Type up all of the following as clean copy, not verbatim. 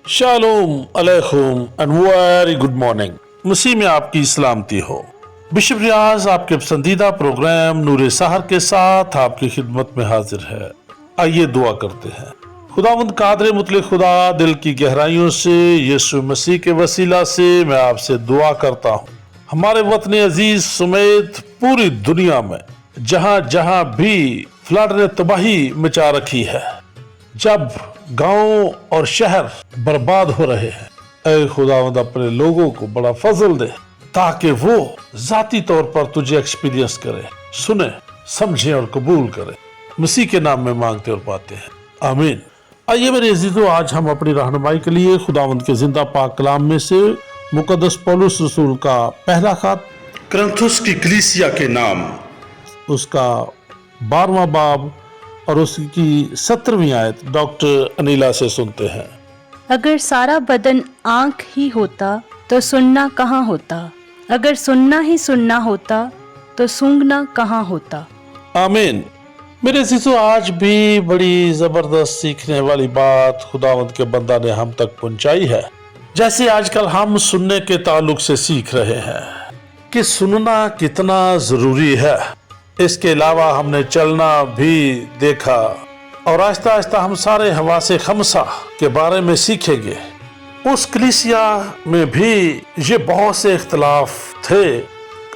Shalom علیکم and very good morning. مسیح میں آپ کی سلامتی ہو. بشپ ریاض آپ کے پسندیدہ پروگرام نور سحر کے ساتھ آپ کی خدمت میں حاضر ہے. آئیے دعا کرتے ہیں. خداوند قادر مطلق خدا، دل کی گہرائیوں سے یسوع مسیح کے وسیلہ سے میں آپ سے دعا کرتا ہوں، ہمارے وطن عزیز سمیت پوری دنیا میں جہاں جہاں بھی فلڈ نے تباہی مچا رکھی ہے، جب گاؤں اور شہر برباد ہو رہے ہیں، اے خداوند اپنے لوگوں کو بڑا فضل دے تاکہ وہ ذاتی طور پر تجھے ایکسپیرینس کرے، سنے، سمجھے اور قبول کرے. مسیح کے نام میں مانگتے اور پاتے ہیں، آمین. آئیے میرے عزیزو، آج ہم اپنی رہنمائی کے لیے خداوند کے زندہ پاک کلام میں سے مقدس پولس رسول کا پہلا خط کرنتھس کی کلیسیا کے نام، اس کا 12واں باب اور اس کی 17ویں آیت ڈاکٹر انیلا سے سنتے ہیں. اگر سارا بدن آنکھ ہی ہوتا تو سننا کہاں ہوتا، اگر سننا ہی سننا ہوتا تو سونگنا کہاں ہوتا. آمین. میرے عزیزو، آج بھی بڑی زبردست سیکھنے والی بات خداوند کے بندہ نے ہم تک پہنچائی ہے. جیسے آج کل ہم سننے کے تعلق سے سیکھ رہے ہیں کہ سننا کتنا ضروری ہے. اس کے علاوہ ہم نے چلنا بھی دیکھا اور آہستہ آہستہ ہم سارے حواس خمسہ کے بارے میں سیکھیں گے. اس کلیسیا میں بھی یہ بہت سے اختلاف تھے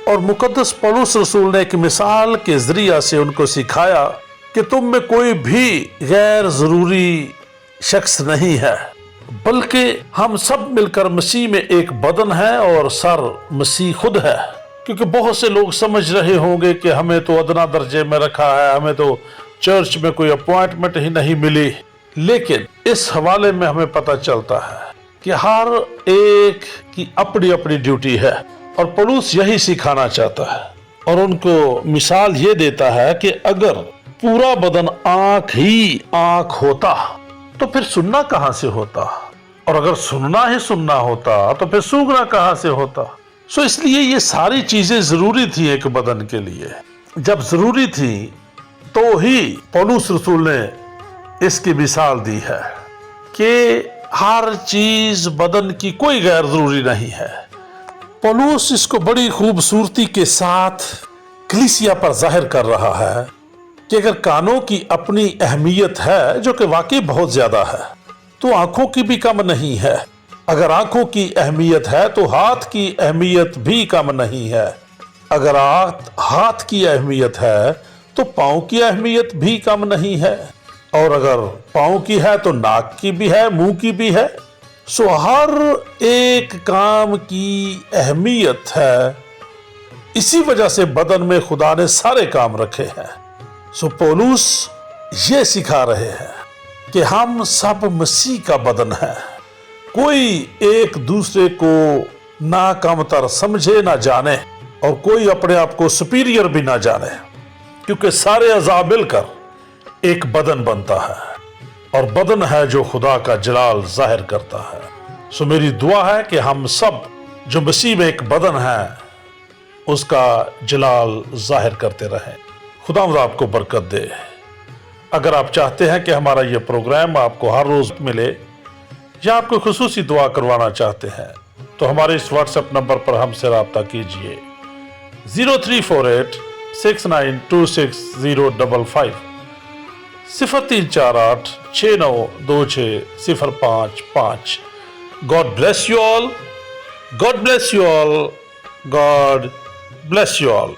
اور مقدس پولس رسول نے ایک مثال کے ذریعہ سے ان کو سکھایا کہ تم میں کوئی بھی غیر ضروری شخص نہیں ہے، بلکہ ہم سب مل کر مسیح میں ایک بدن ہے اور سر مسیح خود ہے. کیونکہ بہت سے لوگ سمجھ رہے ہوں گے کہ ہمیں تو ادنا درجے میں رکھا ہے، ہمیں تو چرچ میں کوئی اپوائنٹمنٹ ہی نہیں ملی. لیکن اس حوالے میں ہمیں پتہ چلتا ہے کہ ہر ایک کی اپنی اپنی ڈیوٹی ہے اور پولس یہی سکھانا چاہتا ہے اور ان کو مثال یہ دیتا ہے کہ اگر پورا بدن آنکھ ہی آنکھ ہوتا تو پھر سننا کہاں سے ہوتا، اور اگر سننا ہی سننا ہوتا تو پھر سونگنا کہاں سے ہوتا. اس لیے یہ ساری چیزیں ضروری تھی ایک بدن کے لیے. جب ضروری تھی تو ہی پولس رسول نے اس کی مثال دی ہے کہ ہر چیز بدن کی کوئی غیر ضروری نہیں ہے. پولس اس کو بڑی خوبصورتی کے ساتھ کلیسیا پر ظاہر کر رہا ہے کہ اگر کانوں کی اپنی اہمیت ہے، جو کہ واقعی بہت زیادہ ہے، تو آنکھوں کی بھی کم نہیں ہے. اگر آنکھوں کی اہمیت ہے تو ہاتھ کی اہمیت بھی کم نہیں ہے. اگر ہاتھ کی اہمیت ہے تو پاؤں کی اہمیت بھی کم نہیں ہے، اور اگر پاؤں کی ہے تو ناک کی بھی ہے، منہ کی بھی ہے. ہر ایک کام کی اہمیت ہے. اسی وجہ سے بدن میں خدا نے سارے کام رکھے ہیں. پولس یہ سکھا رہے ہیں کہ ہم سب مسیح کا بدن ہے. کوئی ایک دوسرے کو نہ کم تر سمجھے نہ جانے، اور کوئی اپنے آپ کو سپیریئر بھی نہ جانے، کیونکہ سارے اعضاء مل کر ایک بدن بنتا ہے، اور بدن ہے جو خدا کا جلال ظاہر کرتا ہے. میری دعا ہے کہ ہم سب جو مسیح میں ایک بدن ہے اس کا جلال ظاہر کرتے رہیں. خدا آپ کو برکت دے. اگر آپ چاہتے ہیں کہ ہمارا یہ پروگرام آپ کو ہر روز ملے یا آپ کو خصوصی دعا کروانا چاہتے ہیں تو ہمارے اس واٹس ایپ نمبر پر ہم سے رابطہ کیجئے 0348 6926 03486926055. God bless you all. God bless you all. God bless you all.